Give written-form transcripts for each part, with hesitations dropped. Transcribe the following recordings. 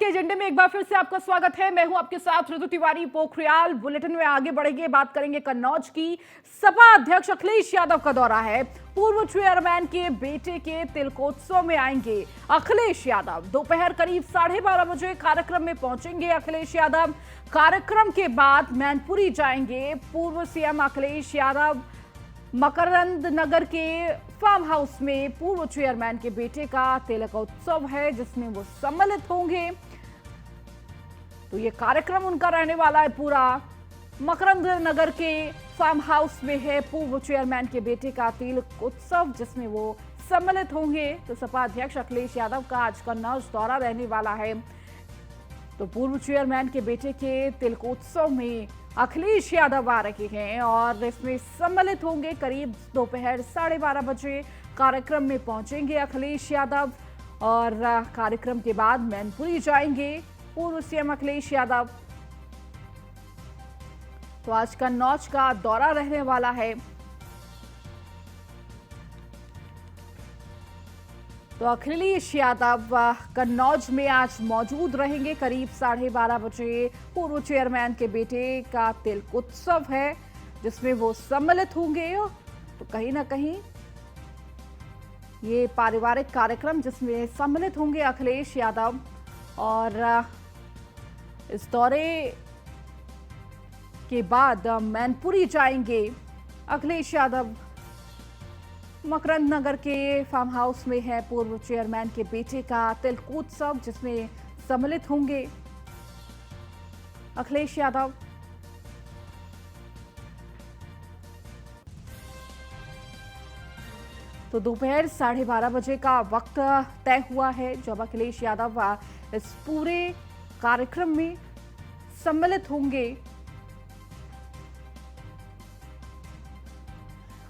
एजेंडे में एक बार फिर से आपका स्वागत है। मैं हूं आपके साथ ऋतु तिवारी। पोखरियाल बुलेटिन में आगे बढ़ेंगे, बात करेंगे कन्नौज की। सपा अध्यक्ष अखिलेश यादव का दौरा है। पूर्व चेयरमैन के बेटे के तिलकोत्सव में आएंगे अखिलेश यादव। दोपहर करीब 12:30 बजे कार्यक्रम में पहुंचेंगे अखिलेश यादव। कार्यक्रम के बाद मैनपुरी जाएंगे पूर्व सीएम अखिलेश यादव। मकरंद नगर के फार्म हाउस में पूर्व चेयरमैन के बेटे का तिलकोत्सव है, जिसमें वो सम्मिलित होंगे। तो ये कार्यक्रम उनका रहने वाला है पूरा। मकरंद नगर के फार्म हाउस में है पूर्व चेयरमैन के बेटे का तिलकोत्सव, जिसमें वो सम्मिलित होंगे। तो सपा अध्यक्ष अखिलेश यादव का आज कन्नौज दौरा रहने वाला है। तो पूर्व चेयरमैन के बेटे के तिलकोत्सव में अखिलेश यादव आ रहे हैं और इसमें सम्मिलित होंगे। करीब दोपहर 12:30 बजे कार्यक्रम में पहुंचेंगे अखिलेश यादव और कार्यक्रम के बाद मैनपुरी जाएंगे पूर्व सीएम अखिलेश यादव। तो आज कन्नौज का दौरा रहने वाला है। तो अखिलेश यादव कन्नौज में आज मौजूद रहेंगे। करीब 12:30 बजे पूर्व चेयरमैन के बेटे का तिलकोत्सव है, जिसमें वो सम्मिलित होंगे। तो कहीं ना कहीं ये पारिवारिक कार्यक्रम जिसमें सम्मिलित होंगे अखिलेश यादव। और इस दौरे के बाद मैनपुरी जाएंगे अखिलेश यादव। मकरंद नगर के फार्म हाउस में है पूर्व चेयरमैन के बेटे का तिलकोत्सव, जिसमें सम्मिलित होंगे अखिलेश यादव। तो दोपहर 12:30 बजे का वक्त तय हुआ है जब अखिलेश यादव इस पूरे कार्यक्रम में सम्मिलित होंगे।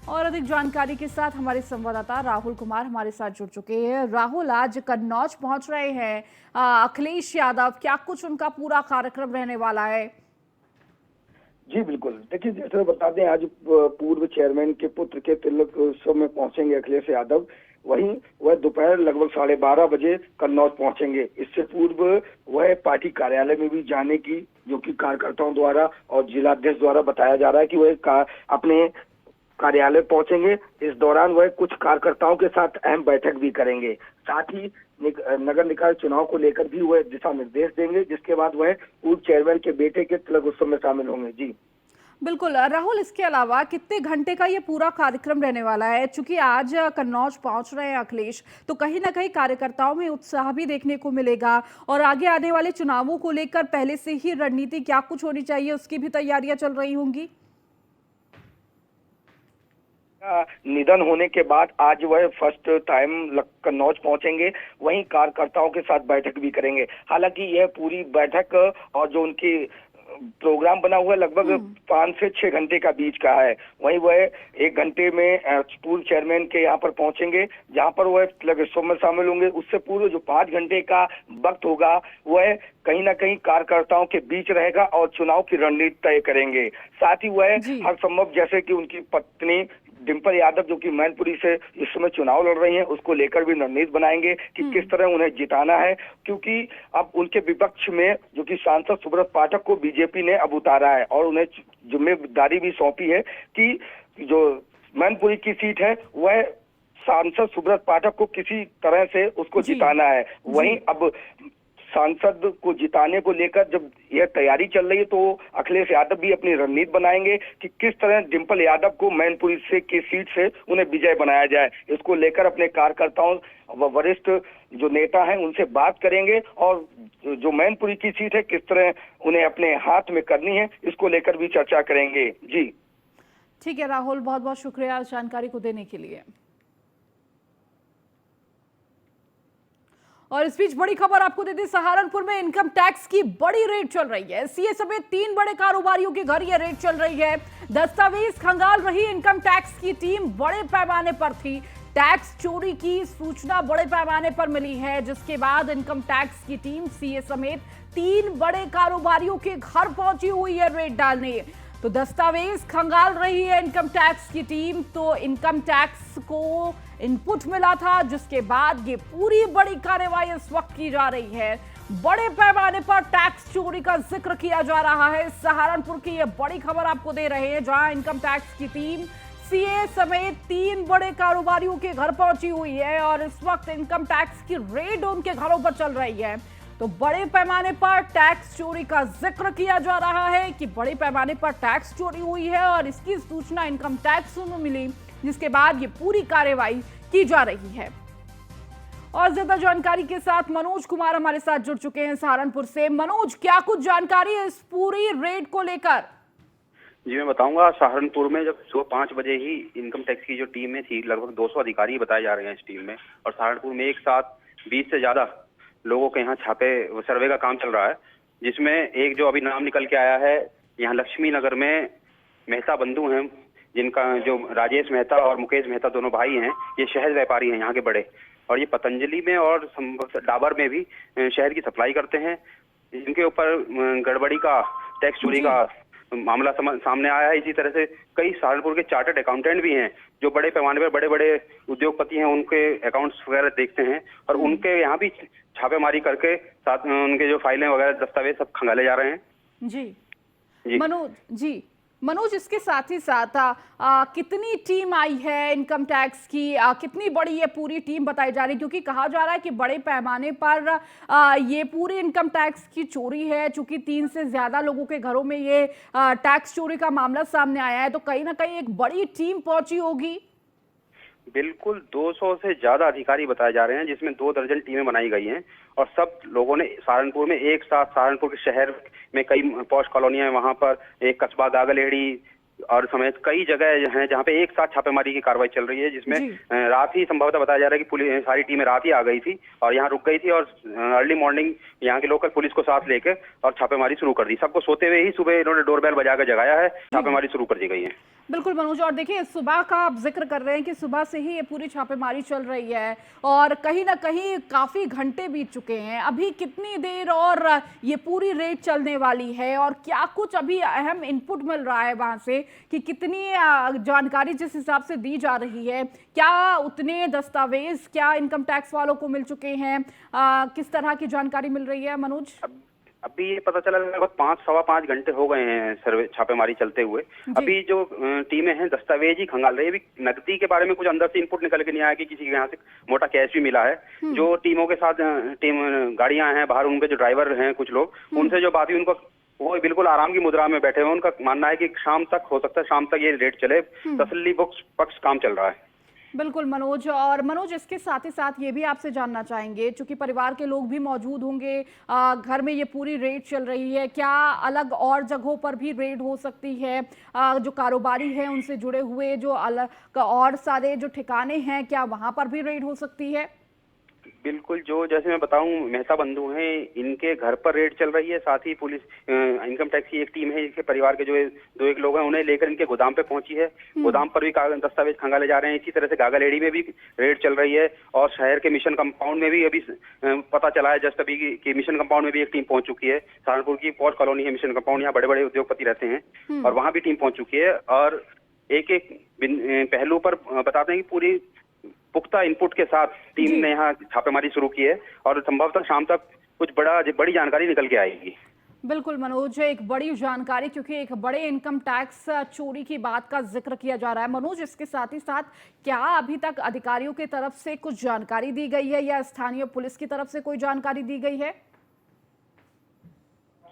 और अधिक जानकारी के साथ हमारे संवाददाता राहुल कुमार हमारे साथ जुड़ चुके हैं। राहुल, आज कन्नौज पहुंच रहे हैं अखिलेश यादव, क्या कुछ उनका पूरा कार्यक्रम रहने वाला है? जी बिल्कुल, देखिए जैसे बता दें, आज पूर्व चेयरमैन के पुत्र के तिलक उत्सव में पहुंचेंगे अखिलेश यादव। वहीं वह दोपहर लगभग 12:30 बजे कन्नौज पहुंचेंगे। इससे पूर्व वह पार्टी कार्यालय में भी जाने की, जो कि कार्यकर्ताओं द्वारा और जिलाध्यक्ष द्वारा बताया जा रहा है कि वह अपने कार्यालय पहुंचेंगे। इस दौरान वह कुछ कार्यकर्ताओं के साथ अहम बैठक भी करेंगे। साथ ही नगर निकाय चुनाव को लेकर भी वह दिशा निर्देश देंगे, जिसके बाद वह पूर्व चेयरमैन के बेटे के तिलक उत्सव में शामिल होंगे। जी बिल्कुल राहुल, इसके अलावा कितने घंटे का ये पूरा कार्यक्रम रहने वाला है? चूंकि आज कन्नौज पहुंच रहे हैं अखिलेश, तो कहीं ना कहीं कार्यकर्ताओं में उत्साह भी देखने को मिलेगा और आगे आने वाले चुनावों को लेकर पहले से ही रणनीति क्या कुछ होनी चाहिए, उसकी भी तैयारियां चल रही होंगी। निधन होने के बाद आज वह फर्स्ट टाइम कन्नौज पहुंचेंगे। वहीं कार्यकर्ताओं के साथ बैठक भी करेंगे। हालांकि यह पूरी बैठक और जो उनकी प्रोग्राम बना हुआ है लगभग 5 से 6 घंटे का बीच का है। वहीं वह 1 घंटे में पूर्व चेयरमैन के यहाँ पर पहुंचेंगे, जहां पर वह तिलक उत्सव में शामिल होंगे। उससे पूर्व जो 5 घंटे का वक्त होगा वह कहीं ना कहीं कार्यकर्ताओं के बीच रहेगा और चुनाव की रणनीति तय करेंगे। साथ ही वह हर संभव, जैसे कि उनकी पत्नी डिंपल यादव जो कि मैनपुरी से इस समय चुनाव लड़ रही हैं, उसको लेकर भी रणनीति बनाएंगे कि किस तरह उन्हें जिताना है। क्योंकि अब उनके विपक्ष में जो कि सांसद सुब्रत पाठक को बीजेपी ने अब उतारा है और उन्हें जिम्मेदारी भी सौंपी है कि जो मैनपुरी की सीट है वह सांसद सुब्रत पाठक को किसी तरह से उसको जिताना है। वहीं अब सांसद को जिताने को लेकर जब यह तैयारी चल रही है, तो अखिलेश यादव भी अपनी रणनीति बनाएंगे कि किस तरह डिंपल यादव को मैनपुरी से की सीट से उन्हें विजय बनाया जाए। इसको लेकर अपने कार्यकर्ताओं व वरिष्ठ जो नेता हैं उनसे बात करेंगे और जो मैनपुरी की सीट है किस तरह उन्हें अपने हाथ में करनी है, इसको लेकर भी चर्चा करेंगे। जी ठीक है राहुल, बहुत बहुत शुक्रिया जानकारी को देने के लिए। और इस बीच बड़ी खबर आपको दे दी, सहारनपुर में इनकम टैक्स की बड़ी रेड चल रही है। सीए समेत 3 बड़े कारोबारियों के घर यह रेड चल रही है। दस्तावेज खंगाल रही इनकम टैक्स की टीम, बड़े पैमाने पर थी। टैक्स चोरी की सूचना बड़े पैमाने पर मिली है, जिसके बाद इनकम टैक्स की टीम सीए समेत 3 बड़े कारोबारियों के घर पहुंची हुई है रेड डालने। तो दस्तावेज खंगाल रही है इनकम टैक्स की टीम। तो इनकम टैक्स को इनपुट मिला था, जिसके बाद ये पूरी बड़ी कार्रवाई इस वक्त की जा रही है। बड़े पैमाने पर टैक्स चोरी का जिक्र किया जा रहा है। सहारनपुर की यह बड़ी खबर आपको दे रहे हैं, जहां इनकम टैक्स की टीम सीए समेत 3 बड़े कारोबारियों के घर पहुंची हुई है और इस वक्त इनकम टैक्स की रेड उनके घरों पर चल रही है। तो बड़े पैमाने पर टैक्स चोरी का जिक्र किया जा रहा है कि बड़े पैमाने पर टैक्स चोरी हुई है और इसकी सूचना इनकम टैक्स में मिली, जिसके बाद ये पूरी कार्रवाई की जा रही है। और ज्यादा जानकारी के साथ मनोज कुमार हमारे साथ जुड़ चुके हैं सहारनपुर से। मनोज, क्या कुछ जानकारी है इस पूरी रेड को लेकर? जी मैं बताऊंगा। सहारनपुर में जब सुबह 5 बजे ही इनकम टैक्स की जो टीम में थी, लगभग 200 अधिकारी बताए जा रहे हैं इस टीम में, और सहारनपुर में एक साथ 20 से ज्यादा लोगों के यहाँ छापे सर्वे का काम चल रहा है, जिसमें एक जो अभी नाम निकल के आया है, यहाँ लक्ष्मी नगर में मेहता बंधु हैं, जिनका जो राजेश मेहता और मुकेश मेहता दोनों भाई हैं, ये शहद व्यापारी हैं यहाँ के बड़े, और ये पतंजलि में और डाबर में भी शहद की सप्लाई करते हैं। इनके ऊपर गड़बड़ी का, टैक्स चोरी का मामला सामने आया है। इसी तरह से कई सहारनपुर के चार्टर्ड अकाउंटेंट भी हैं जो बड़े पैमाने पर बड़े बड़े उद्योगपति हैं, उनके अकाउंट्स वगैरह देखते हैं, और उनके यहाँ भी छापेमारी करके साथ उनके जो फाइलें वगैरह दस्तावेज सब खंगाले जा रहे हैं। जी मनोज, इसके साथ ही साथ कितनी टीम आई है इनकम टैक्स की, कितनी बड़ी ये पूरी टीम बताई जा रही है? क्योंकि कहा जा रहा है कि बड़े पैमाने पर ये पूरी इनकम टैक्स की चोरी है, चूंकि 3 से ज्यादा लोगों के घरों में ये टैक्स चोरी का मामला सामने आया है, तो कहीं ना कहीं एक बड़ी टीम पहुंची होगी। बिल्कुल 200 से ज्यादा अधिकारी बताए जा रहे हैं, जिसमें 2 दर्जन टीमें बनाई गई हैं, और सब लोगों ने सहारनपुर में एक साथ, सहारनपुर के शहर में कई पॉश कॉलोनियां हैं, वहां पर एक कस्बा गागलेड़ी और समेत कई जगह हैं जहां पे एक साथ छापेमारी की कार्रवाई चल रही है, जिसमें रात ही संभवतः बताया जा रहा है कि पुलिस सारी टीमें रात ही आ गई थी और यहाँ रुक गई थी, और अर्ली मॉर्निंग यहाँ के लोकल पुलिस को साथ लेकर और छापेमारी शुरू कर दी। सबको सोते हुए ही सुबह इन्होंने डोरबेल बजाकर जगाया है, छापेमारी शुरू कर दी गई है। बिल्कुल मनोज, और देखिए सुबह का आप जिक्र कर रहे हैं कि सुबह से ही ये पूरी छापेमारी चल रही है और कहीं ना कहीं काफी घंटे बीत चुके हैं। अभी कितनी देर और ये पूरी रेड चलने वाली है, और क्या कुछ अभी अहम इनपुट मिल रहा है वहां से कि कितनी जानकारी जिस हिसाब से दी जा रही है, क्या उतने दस्तावेज क्या इनकम टैक्स वालों को मिल चुके हैं, किस तरह की जानकारी मिल रही है मनोज? अभी ये पता चला लगभग 5-5.25 घंटे हो गए हैं सर्वे छापेमारी चलते हुए। अभी जो टीमें हैं दस्तावेज ही खंगाल रही है। अभी नकदी के बारे में कुछ अंदर से इनपुट निकल के नहीं आया कि किसी के यहाँ से मोटा कैश भी मिला है। जो टीमों के साथ टीम गाड़ियां हैं बाहर, उनके जो ड्राइवर हैं कुछ लोग, उनसे जो बात हुई, उनको वो बिल्कुल आराम की मुद्रा में बैठे हुए। उनका मानना है कि शाम तक हो सकता है, शाम तक ये रेट चले, तसल्ली पक्ष काम चल रहा है। बिल्कुल मनोज, और मनोज इसके साथ ही साथ ये भी आपसे जानना चाहेंगे, चूंकि परिवार के लोग भी मौजूद होंगे घर में, ये पूरी रेड चल रही है, क्या अलग और जगहों पर भी रेड हो सकती है? जो कारोबारी हैं उनसे जुड़े हुए जो अलग और सारे जो ठिकाने हैं, क्या वहां पर भी रेड हो सकती है? बिल्कुल, जो जैसे मैं बताऊं, मेहता बंधु हैं, इनके घर पर रेड चल रही है। साथ ही पुलिस इनकम टैक्स की एक टीम है, इसके परिवार के जो 2-1 लोग हैं, उन्हें लेकर इनके गोदाम पे पहुंची है। गोदाम पर भी दस्तावेज खंगाले जा रहे हैं। इसी तरह से गागालेड़ी में भी रेड चल रही है, और शहर के मिशन कंपाउंड में भी अभी पता चला है जस्ट अभी कि मिशन कंपाउंड में भी एक टीम पहुंच चुकी है। सहारनपुर की पॉश कॉलोनी है मिशन कंपाउंड, यहाँ बड़े बड़े उद्योगपति रहते हैं, और वहां भी टीम पहुंच चुकी है। और एक पहलू पर बताते हैं कि पूरी पुख्ता इनपुट के साथ टीम ने यहाँ छापेमारी शुरू की है, और संभवतः शाम तक कुछ बड़ी जानकारी निकल के आएगी। बिल्कुल मनोज, एक बड़ी जानकारी, क्योंकि एक बड़े इनकम टैक्स चोरी की बात का जिक्र किया जा रहा है। मनोज, इसके साथ ही साथ क्या अभी तक अधिकारियों की तरफ से कुछ जानकारी दी गई है या स्थानीय पुलिस की तरफ से कोई जानकारी दी गई है?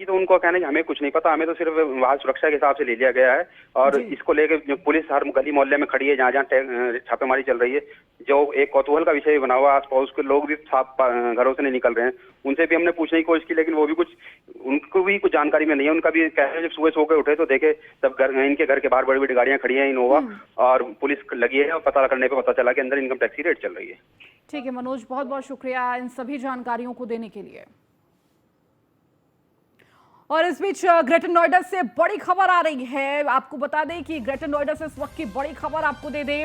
तो उनको कहना है कि हमें कुछ नहीं पता, हमें तो सिर्फ वहाँ सुरक्षा के हिसाब से ले लिया गया है, और इसको लेकर पुलिस हर गली मोहल्ले में खड़ी है जहाँ जहाँ छापेमारी चल रही है। जो एक कौतूहल का विषय बना हुआ, आस पड़ोस के लोग भी घरों से नहीं निकल रहे हैं, उनसे भी हमने पूछने की कोशिश की, लेकिन वो भी उनको भी कुछ जानकारी में नहीं है। उनका भी कह रहे हैं जब सुबह सो के उठे तो देखे सब इनके घर के बाहर बड़ी बड़ी गाड़ियां खड़ी हैं, इनोवा, और पुलिस लगी है, और पता करने पर पता चला कि अंदर इनकम टैक्स की रेड चल रही है। ठीक है मनोज, बहुत बहुत शुक्रिया इन सभी जानकारियों को देने के लिए। और इस बीच ग्रेटर नोएडा से बड़ी खबर आ रही है। आपको बता दें कि ग्रेटर नोएडा से इस वक्त की बड़ी खबर आपको दे दें।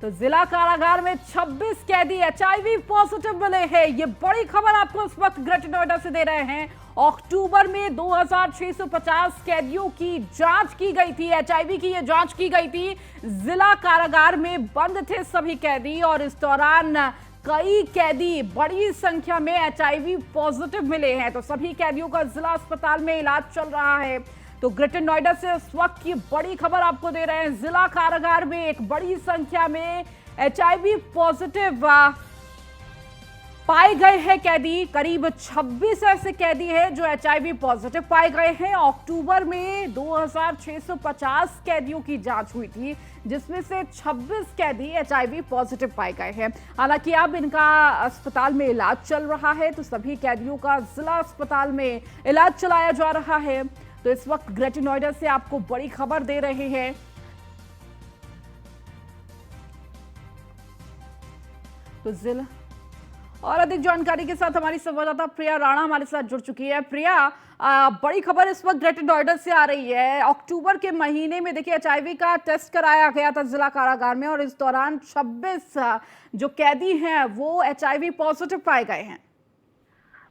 तो जिला कारागार में 26 कैदी एचआईवी पॉजिटिव मिले हैं। ये बड़ी खबर आपको इस वक्त ग्रेटर नोएडा से दे रहे हैं। अक्टूबर में 2650 कैदियों की जांच की गई थी, एचआईवी की ये जांच की गई थी। जिला कारागार में बंद थे सभी कैदी और इस दौरान कई कैदी बड़ी संख्या में एचआईवी पॉजिटिव मिले हैं। तो सभी कैदियों का जिला अस्पताल में इलाज चल रहा है। तो ग्रेटर नोएडा से इस वक्त की बड़ी खबर आपको दे रहे हैं। जिला कारागार में एक बड़ी संख्या में एचआईवी पॉजिटिव पाए गए हैं कैदी। करीब 26 ऐसे कैदी हैं जो एचआईवी पॉजिटिव पाए गए हैं। अक्टूबर में 2650 कैदियों की जांच हुई थी, जिसमें से 26 कैदी एचआईवी पॉजिटिव पाए गए हैं। हालांकि अब इनका अस्पताल में इलाज चल रहा है। तो सभी कैदियों का जिला अस्पताल में इलाज चलाया जा रहा है। तो इस वक्त ग्रेटर नोएडा से आपको बड़ी खबर दे रहे हैं। तो जिला और अधिक जानकारी के साथ हमारी संवाददाता प्रिया राणा हमारे साथ जुड़ चुकी है। प्रिया, बड़ी खबर इस वक्त ग्रेटर नोएडा से आ रही है। अक्टूबर के महीने में देखिए एचआईवी का टेस्ट कराया गया था जिला कारागार में और इस दौरान 26 जो कैदी हैं वो एचआईवी पॉजिटिव पाए गए हैं।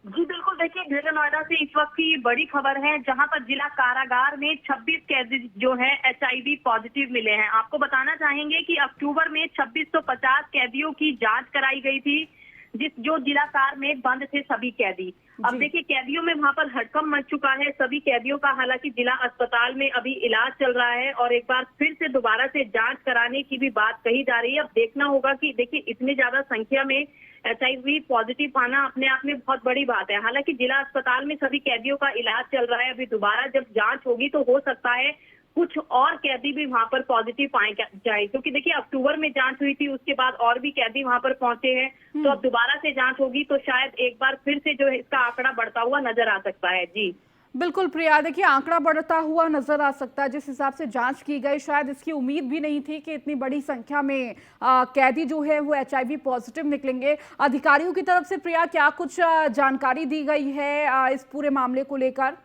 जी बिल्कुल, देखिए ग्रेटर नोएडा से इस वक्त की बड़ी खबर है, जहां पर जिला कारागार में 26 कैदी जो है एचआईवी पॉजिटिव मिले हैं। आपको बताना चाहेंगे कि अक्टूबर में 2650 कैदियों की जांच कराई गई थी, जो जिला कार में बंद थे सभी कैदी। अब देखिए कैदियों में वहां पर हड़कंप मच चुका है। सभी कैदियों का हालांकि जिला अस्पताल में अभी इलाज चल रहा है और एक बार फिर से दोबारा से जांच कराने की भी बात कही जा रही है। अब देखना होगा कि देखिए इतनी ज्यादा संख्या में एचआईवी पॉजिटिव पाना अपने आप में बहुत बड़ी बात है। हालांकि जिला अस्पताल में सभी कैदियों का इलाज चल रहा है। अभी दोबारा जब जांच होगी तो हो सकता है कुछ और कैदी भी वहां पर पॉजिटिव पाए जाए, क्योंकि देखिए अक्टूबर में जांच हुई थी, उसके बाद और भी कैदी वहां पर पहुंचे हैं। तो अब दोबारा से जांच होगी तो शायद एक बार फिर से जो है इसका आंकड़ा बढ़ता हुआ नजर आ सकता है। जी बिल्कुल प्रिया, देखिए आंकड़ा बढ़ता हुआ नजर आ सकता है। जिस हिसाब से जांच की गई शायद इसकी उम्मीद भी नहीं थी कि इतनी बड़ी संख्या में कैदी जो है वो एचआईवी पॉजिटिव निकलेंगे। अधिकारियों की तरफ से प्रिया क्या कुछ जानकारी दी गई है इस पूरे मामले को लेकर?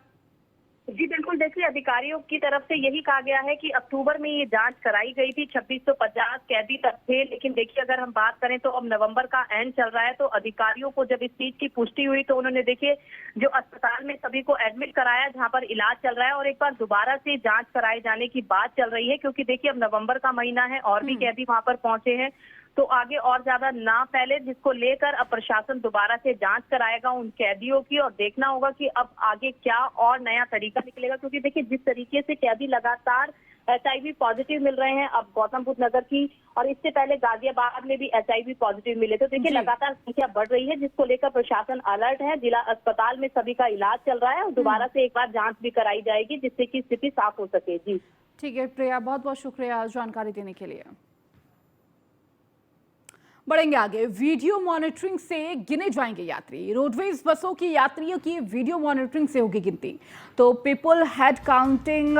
जी बिल्कुल, देखिए अधिकारियों की तरफ से यही कहा गया है कि अक्टूबर में ये जांच कराई गई थी। 2650 कैदी तक थे, लेकिन देखिए अगर हम बात करें तो अब नवंबर का एंड चल रहा है। तो अधिकारियों को जब इस चीज की पुष्टि हुई तो उन्होंने देखिए जो अस्पताल में सभी को एडमिट कराया, जहां पर इलाज चल रहा है और एक बार दोबारा से जांच कराए जाने की बात चल रही है, क्योंकि देखिए अब नवम्बर का महीना है और भी कैदी वहां पर पहुंचे हैं। तो आगे और ज्यादा ना फैले, जिसको लेकर अब प्रशासन दोबारा से जांच कराएगा उन कैदियों की और देखना होगा कि अब आगे क्या और नया तरीका निकलेगा। क्योंकि देखिए जिस तरीके से कैदी लगातार एचआईवी पॉजिटिव मिल रहे हैं, अब गौतम बुद्ध नगर की और इससे पहले गाजियाबाद में भी एचआईवी पॉजिटिव मिले, तो देखिए लगातार संख्या बढ़ रही है, जिसको लेकर प्रशासन अलर्ट है। जिला अस्पताल में सभी का इलाज चल रहा है और दोबारा से एक बार जाँच भी कराई जाएगी, जिससे की स्थिति साफ हो सके। जी ठीक है प्रिया, बहुत बहुत शुक्रिया जानकारी देने के लिए। बढ़ेंगे आगे। वीडियो मॉनिटरिंग से गिने जाएंगे यात्री। रोडवेज बसों की यात्रियों की वीडियो मॉनिटरिंग से होगी गिनती। तो पीपल हेड काउंटिंग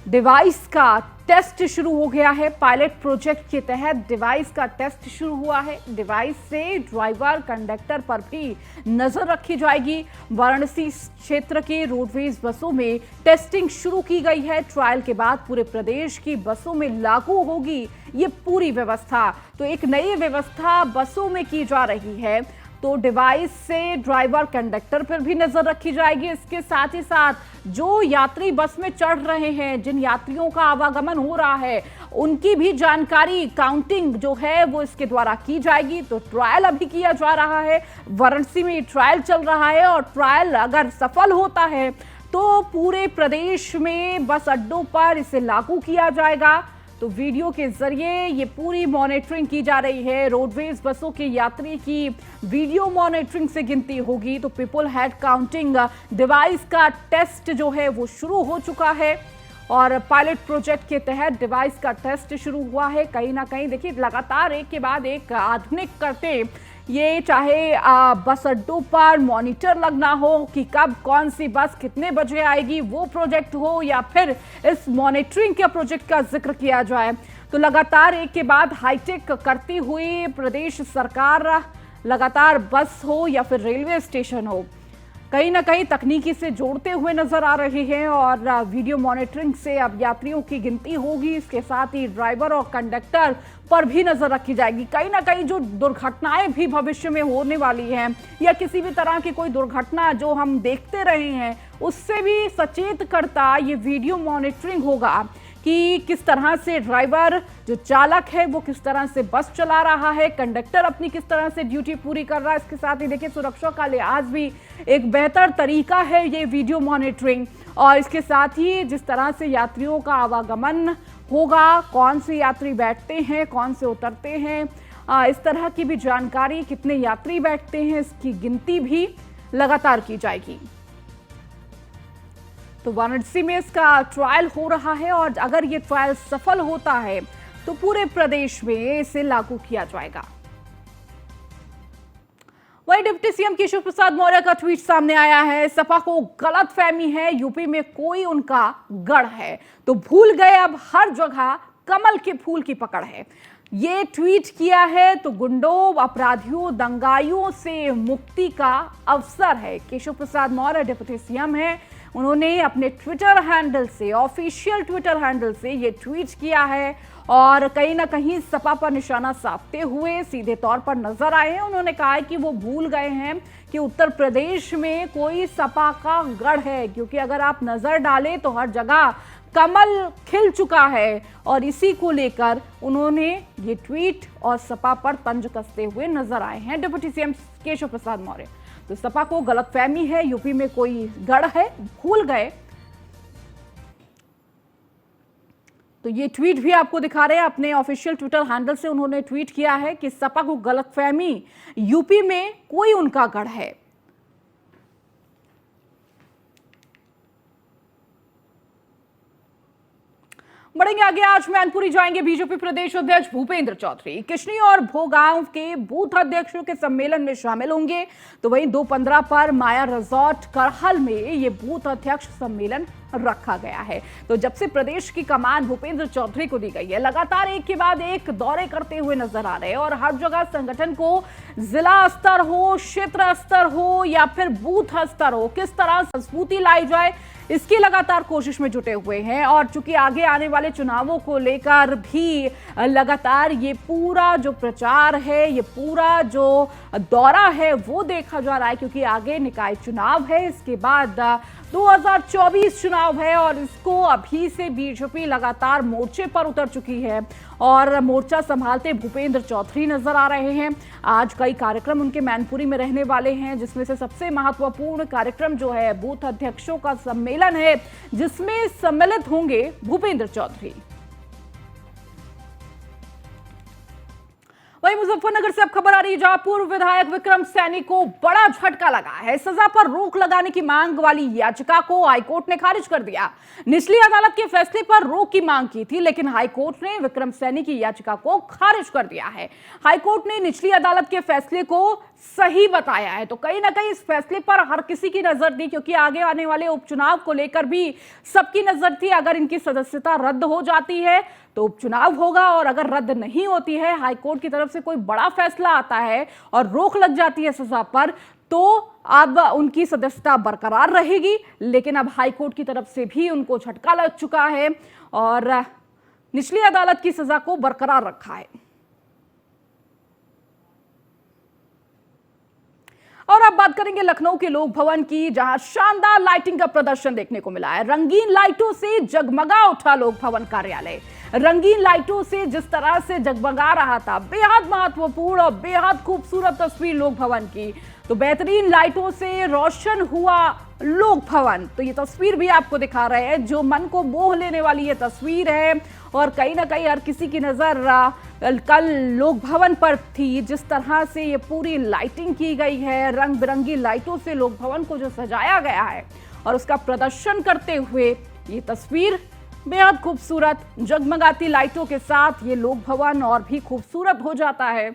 डिवाइस का टेस्ट शुरू हो गया है। पायलट प्रोजेक्ट के तहत डिवाइस का टेस्ट शुरू हुआ है। डिवाइस से ड्राइवर कंडक्टर पर भी नजर रखी जाएगी। वाराणसी क्षेत्र के रोडवेज बसों में टेस्टिंग शुरू की गई है। ट्रायल के बाद पूरे प्रदेश की बसों में लागू होगी ये पूरी व्यवस्था। तो एक नई व्यवस्था बसों में की जा रही है। तो डिवाइस से ड्राइवर कंडक्टर पर भी नजर रखी जाएगी। इसके साथ ही साथ जो यात्री बस में चढ़ रहे हैं, जिन यात्रियों का आवागमन हो रहा है, उनकी भी जानकारी काउंटिंग जो है वो इसके द्वारा की जाएगी। तो ट्रायल अभी किया जा रहा है। वाराणसी में ट्रायल चल रहा है और ट्रायल अगर सफल होता है तो पूरे प्रदेश में बस अड्डों पर इसे लागू किया जाएगा। तो वीडियो के जरिए ये पूरी मॉनिटरिंग की जा रही है। रोडवेज बसों के यात्री की वीडियो मॉनिटरिंग से गिनती होगी। तो पीपल हेड काउंटिंग डिवाइस का टेस्ट जो है वो शुरू हो चुका है और पायलट प्रोजेक्ट के तहत डिवाइस का टेस्ट शुरू हुआ है। कहीं ना कहीं देखिए लगातार एक के बाद एक आधुनिक करते ये, चाहे बस अड्डों पर मॉनिटर लगना हो कि कब कौन सी बस कितने बजे आएगी, वो प्रोजेक्ट हो या फिर इस मॉनिटरिंग के प्रोजेक्ट का जिक्र किया जाए, तो लगातार एक के बाद हाईटेक करती हुई प्रदेश सरकार, लगातार बस हो या फिर रेलवे स्टेशन हो, कहीं ना कहीं तकनीकी से जोड़ते हुए नजर आ रहे हैं और वीडियो मॉनिटरिंग से अब यात्रियों की गिनती होगी। इसके साथ ही ड्राइवर और कंडक्टर पर भी नजर रखी जाएगी। कहीं ना कहीं जो दुर्घटनाएं भी भविष्य में होने वाली हैं या किसी भी तरह की कोई दुर्घटना जो हम देखते रहे हैं उससे भी सचेत करता ये वीडियो मॉनिटरिंग होगा कि किस तरह से ड्राइवर जो चालक है वो किस तरह से बस चला रहा है, कंडक्टर अपनी किस तरह से ड्यूटी पूरी कर रहा है। इसके साथ ही देखिए सुरक्षा का लिहाज भी एक बेहतर तरीका है ये वीडियो मॉनिटरिंग। और इसके साथ ही जिस तरह से यात्रियों का आवागमन होगा, कौन से यात्री बैठते हैं, कौन से उतरते हैं, इस तरह की भी जानकारी, कितने यात्री बैठते हैं, इसकी गिनती भी लगातार की जाएगी। तो वाराणसी में इसका ट्रायल हो रहा है और अगर ये ट्रायल सफल होता है तो पूरे प्रदेश में इसे लागू किया जाएगा। वहीं डिप्टी सीएम केशव प्रसाद मौर्य का ट्वीट सामने आया है। सपा को गलतफहमी है यूपी में कोई उनका गढ़ है, तो भूल गए अब हर जगह कमल के फूल की पकड़ है। ये ट्वीट किया है तो गुंडों, अपराधियों, दंगाइयों से मुक्ति का अवसर है। केशव प्रसाद मौर्य डिप्टी सीएम है, उन्होंने अपने ट्विटर हैंडल से, ऑफिशियल ट्विटर हैंडल से ये ट्वीट किया है और कहीं ना कहीं सपा पर निशाना साधते हुए सीधे तौर पर नजर आए हैं। उन्होंने कहा है कि वो भूल गए हैं कि उत्तर प्रदेश में कोई सपा का गढ़ है, क्योंकि अगर आप नजर डालें तो हर जगह कमल खिल चुका है और इसी को लेकर उन्होंने ये ट्वीट और सपा पर तंज कसते हुए नजर आए हैं डिप्टी सीएम केशव प्रसाद मौर्य। तो सपा को गलतफहमी है यूपी में कोई गढ़ है, भूल गए। तो ये ट्वीट भी आपको दिखा रहे हैं, अपने ऑफिशियल ट्विटर हैंडल से उन्होंने ट्वीट किया है कि सपा को गलतफहमी, यूपी में कोई उनका गढ़ है। बढ़ेंगे आगे, आज मैनपुरी जाएंगे बीजेपी प्रदेश अध्यक्ष भूपेंद्र चौधरी। किशनी और भोगांव के बूथ अध्यक्षों के सम्मेलन में शामिल होंगे। तो वहीं 2-15 पर माया रिजॉर्ट करहल में ये बूथ अध्यक्ष सम्मेलन रखा गया है। तो जब से प्रदेश की कमान भूपेंद्र चौधरी को दी गई है, लगातार एक के बाद एक दौरे करते हुए नजर आ रहे हैं और हर जगह संगठन को जिला स्तर हो, क्षेत्र स्तर हो या फिर बूथ स्तर हो, किस तरह मजबूती लाई जाए इसकी लगातार कोशिश में जुटे हुए हैं। और चूंकि आगे आने वाले चुनावों को लेकर भी लगातार ये पूरा जो प्रचार है, ये पूरा जो दौरा है वो देखा जा रहा है, क्योंकि आगे निकाय चुनाव है, इसके बाद 2024 चुनाव है और इसको अभी से बीजेपी लगातार मोर्चे पर उतर चुकी है और मोर्चा संभालते भूपेंद्र चौधरी नजर आ रहे हैं। आज कई कार्यक्रम उनके मैनपुरी में रहने वाले हैं, जिसमें से सबसे महत्वपूर्ण कार्यक्रम जो है बूथ अध्यक्षों का सम्मेलन है, जिसमें सम्मिलित होंगे भूपेंद्र चौधरी। वहीं मुजफ्फरनगर से अब खबर आ रही है, जहां पूर्व विधायक विक्रम सैनी को बड़ा झटका लगा है। सजा पर रोक लगाने की मांग वाली याचिका को हाईकोर्ट ने खारिज कर दिया। निचली अदालत के फैसले पर रोक की मांग की थी, लेकिन हाईकोर्ट ने विक्रम सैनी की याचिका को खारिज कर दिया है। हाईकोर्ट ने निचली अदालत के फैसले को सही बताया है। तो कहीं ना कहीं इस फैसले पर हर किसी की नजर थी, क्योंकि आगे आने वाले उपचुनाव को लेकर भी सबकी नजर थी। अगर इनकी सदस्यता रद्द हो जाती है तो उपचुनाव होगा और अगर रद्द नहीं होती है, हाईकोर्ट की तरफ से कोई बड़ा फैसला आता है और रोक लग जाती है सजा पर, तो अब उनकी सदस्यता बरकरार रहेगी। लेकिन अब हाईकोर्ट की तरफ से भी उनको झटका लग चुका है और निचली अदालत की सजा को बरकरार रखा है। और अब बात करेंगे लखनऊ के लोक भवन की, जहां शानदार लाइटिंग का प्रदर्शन देखने को मिला है। रंगीन लाइटों से जगमगा उठा लोक भवन कार्यालय। रंगीन लाइटों से जिस तरह से जगमगा रहा था, बेहद महत्वपूर्ण और बेहद खूबसूरत तस्वीर लोक भवन की। तो बेहतरीन लाइटों से रोशन हुआ लोक भवन। तो ये तस्वीर भी आपको दिखा रहे हैं, जो मन को मोह लेने वाली ये तस्वीर है और कहीं ना कहीं हर किसी की नजर कल लोक भवन पर थी। जिस तरह से ये पूरी लाइटिंग की गई है, रंग बिरंगी लाइटों से लोक भवन को जो सजाया गया है और उसका प्रदर्शन करते हुए ये तस्वीर बेहद खूबसूरत, जगमगाती लाइटों के साथ ये लोक भवन और भी खूबसूरत हो जाता है।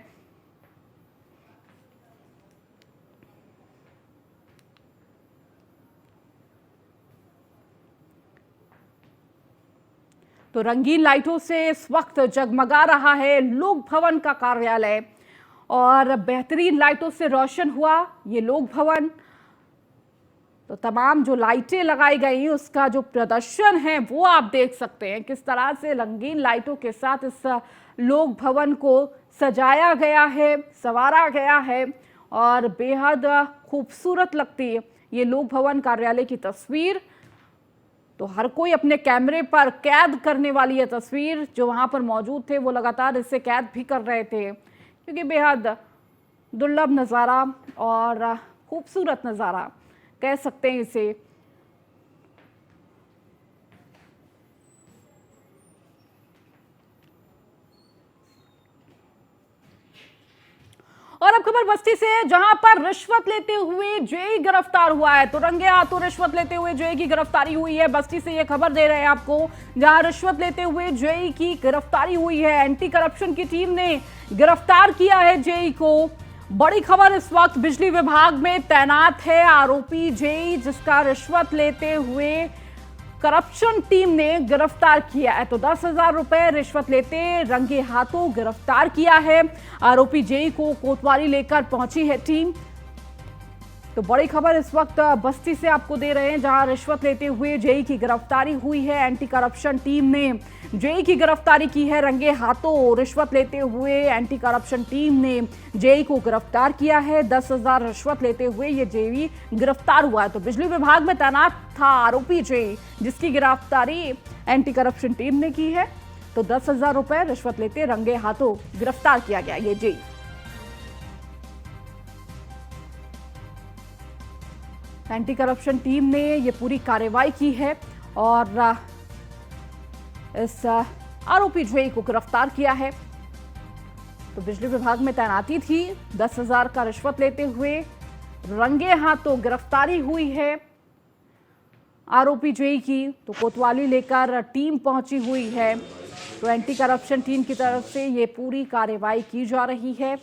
तो रंगीन लाइटों से इस वक्त जगमगा रहा है लोक भवन का कार्यालय और बेहतरीन लाइटों से रोशन हुआ ये लोक भवन। तो तमाम जो लाइटें लगाई गई उसका जो प्रदर्शन है वो आप देख सकते हैं, किस तरह से रंगीन लाइटों के साथ इस लोक भवन को सजाया गया है, संवारा गया है और बेहद खूबसूरत लगती है ये लोक भवन कार्यालय की तस्वीर। तो हर कोई अपने कैमरे पर कैद करने वाली ये तस्वीर, जो वहां पर मौजूद थे वो लगातार इसे कैद भी कर रहे थे, क्योंकि बेहद दुर्लभ नज़ारा और खूबसूरत नज़ारा कह सकते हैं इसे। और अब खबर बस्ती से, जहां पर रिश्वत लेते हुए जेई गिरफ्तार हुआ है। तो रंगे हाथों रिश्वत लेते हुए जेई की गिरफ्तारी हुई है। बस्ती से ये खबर दे रहे हैं आपको, जहां रिश्वत लेते हुए जेई की गिरफ्तारी हुई है। एंटी करप्शन की टीम ने गिरफ्तार किया है जेई को। बड़ी खबर इस वक्त बिजली विभाग में तैनात है आरोपी जेई, जिसका रिश्वत लेते हुए करप्शन टीम ने गिरफ्तार किया है। तो 10,000 रुपए रिश्वत लेते रंगे हाथों गिरफ्तार किया है आरोपी जेई को। कोतवाली लेकर पहुंची है टीम। तो बड़ी खबर इस वक्त बस्ती से आपको दे रहे हैं, जहां रिश्वत लेते हुए जेई की गिरफ्तारी हुई है। एंटी करप्शन टीम ने जेई की गिरफ्तारी की है रंगे हाथों। रिश्वत लेते हुए एंटी करप्शन टीम ने जेई को गिरफ्तार किया है। 10,000 रिश्वत लेते हुए ये जेई गिरफ्तार हुआ है। तो बिजली विभाग में तैनात था आरोपी जेई, जिसकी गिरफ्तारी एंटी करप्शन टीम ने की है। तो 10,000 रुपए रिश्वत लेते रंगे हाथों गिरफ्तार किया गया ये जेई। एंटी करप्शन टीम ने ये पूरी कार्रवाई की है और इस आरोपी जेई को गिरफ्तार किया है। तो बिजली विभाग में तैनाती थी, 10,000 का रिश्वत लेते हुए रंगे हाथों गिरफ्तारी हुई है आरोपी जेई की। तो कोतवाली लेकर टीम पहुंची हुई है। तो एंटी करप्शन टीम की तरफ से ये पूरी कार्रवाई की जा रही है।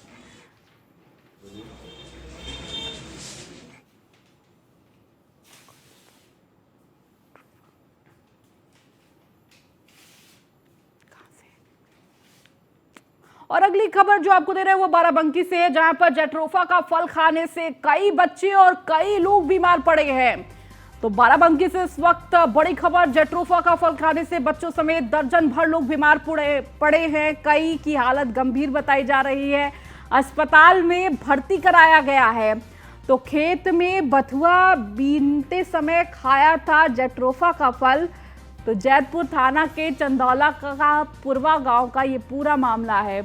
और अगली खबर जो आपको दे रहे हैं वो बाराबंकी से है, जहां पर जेट्रोफा का फल खाने से कई बच्चे और कई लोग बीमार पड़े हैं। तो बाराबंकी से इस वक्त बड़ी खबर, जेट्रोफा का फल खाने से बच्चों समेत दर्जन भर लोग बीमार पड़े हैं। कई की हालत गंभीर बताई जा रही है, अस्पताल में भर्ती कराया गया है। तो खेत में बथुआ बीनते समय खाया था जेट्रोफा का फल। तो जैतपुर थाना के चंदौला का पुरवा गांव का ये पूरा मामला है,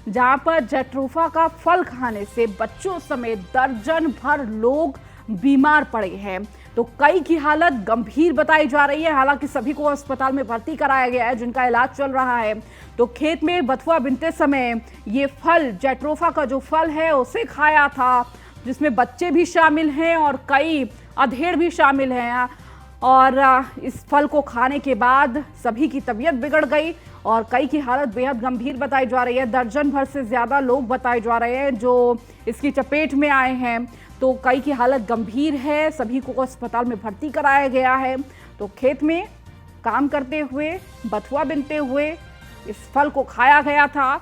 जहां पर जेट्रोफा का फल खाने से बच्चों समेत दर्जन भर लोग बीमार पड़े हैं। तो कई की हालत गंभीर बताई जा रही है। हालांकि सभी को अस्पताल में भर्ती कराया गया है, जिनका इलाज चल रहा है। तो खेत में बथुआ बीनते समय ये फल, जेट्रोफा का जो फल है, उसे खाया था, जिसमें बच्चे भी शामिल हैं और कई अधेड़ भी शामिल हैं। और इस फल को खाने के बाद सभी की तबीयत बिगड़ गई और कई की हालत बेहद गंभीर बताई जा रही है। दर्जन भर से ज़्यादा लोग बताए जा रहे हैं जो इसकी चपेट में आए हैं। तो कई की हालत गंभीर है, सभी को अस्पताल में भर्ती कराया गया है। तो खेत में काम करते हुए, बथुआ बीनते हुए इस फल को खाया गया था।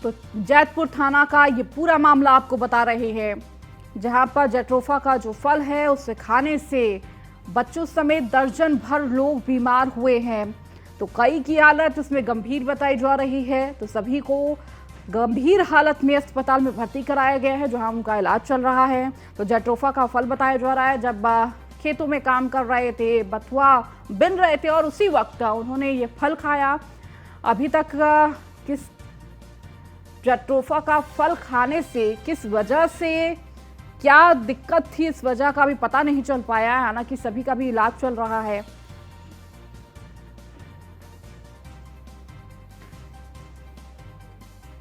तो जैतपुर थाना का ये पूरा मामला आपको बता रहे हैं, जहां पर जेट्रोफा का जो फल है उसे खाने से बच्चों समेत दर्जन भर लोग बीमार हुए हैं। तो कई की हालत इसमें गंभीर बताई जा रही है। तो सभी को गंभीर हालत में अस्पताल में भर्ती कराया गया है, जहां उनका इलाज चल रहा है। तो जेट्रोफा का फल बताया जा रहा है, जब खेतों में काम कर रहे थे, बथुआ बिन रहे थे और उसी वक्त उन्होंने ये फल खाया। अभी तक किस जेट्रोफा का फल खाने से किस वजह से, क्या दिक्कत थी, इस वजह का भी पता नहीं चल पाया है। हालांकि सभी का भी इलाज चल रहा है।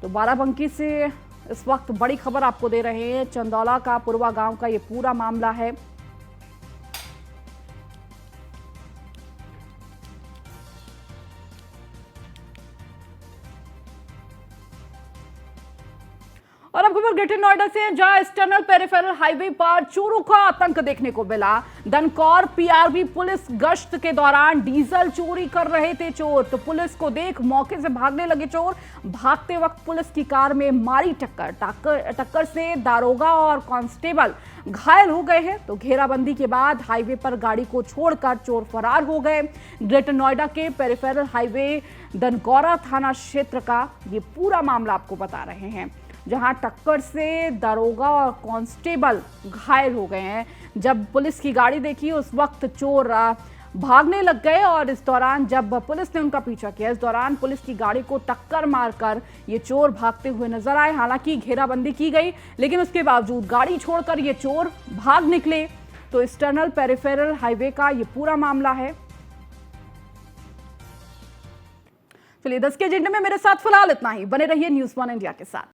तो बाराबंकी से इस वक्त बड़ी खबर आपको दे रहे हैं, चंदौला का पुरवा गांव का ये पूरा मामला है। और अब खबर ग्रेटर नोएडा से है, जहां एक्सटर्नल पेरिफेरल हाईवे पर चोरों का आतंक देखने को मिला। दनकौर पीआरबी पुलिस गश्त के दौरान डीजल चोरी कर रहे थे चोर, तो पुलिस को देख मौके से भागने लगे चोर। भागते वक्त पुलिस की कार में मारी टक्कर से दारोगा और कांस्टेबल घायल हो गए हैं। तो घेराबंदी के बाद हाईवे पर गाड़ी को छोड़कर चोर फरार हो गए। ग्रेटर नोएडा के पेरिफेरल हाईवे दनकौरा थाना क्षेत्र का ये पूरा मामला आपको बता रहे हैं, जहां टक्कर से दारोगा और कांस्टेबल घायल हो गए हैं। जब पुलिस की गाड़ी देखी उस वक्त चोर भागने लग गए और इस दौरान जब पुलिस ने उनका पीछा किया, इस दौरान पुलिस की गाड़ी को टक्कर मारकर ये चोर भागते हुए नजर आए। हालांकि घेराबंदी की गई, लेकिन उसके बावजूद गाड़ी छोड़कर ये चोर भाग निकले। तो एक्सटर्नल पेरिफेरल हाईवे का ये पूरा मामला है। चलिए 10 के एजेंडे में मेरे साथ फिलहाल इतना ही। बने रहिए न्यूज़ 1 इंडिया के साथ।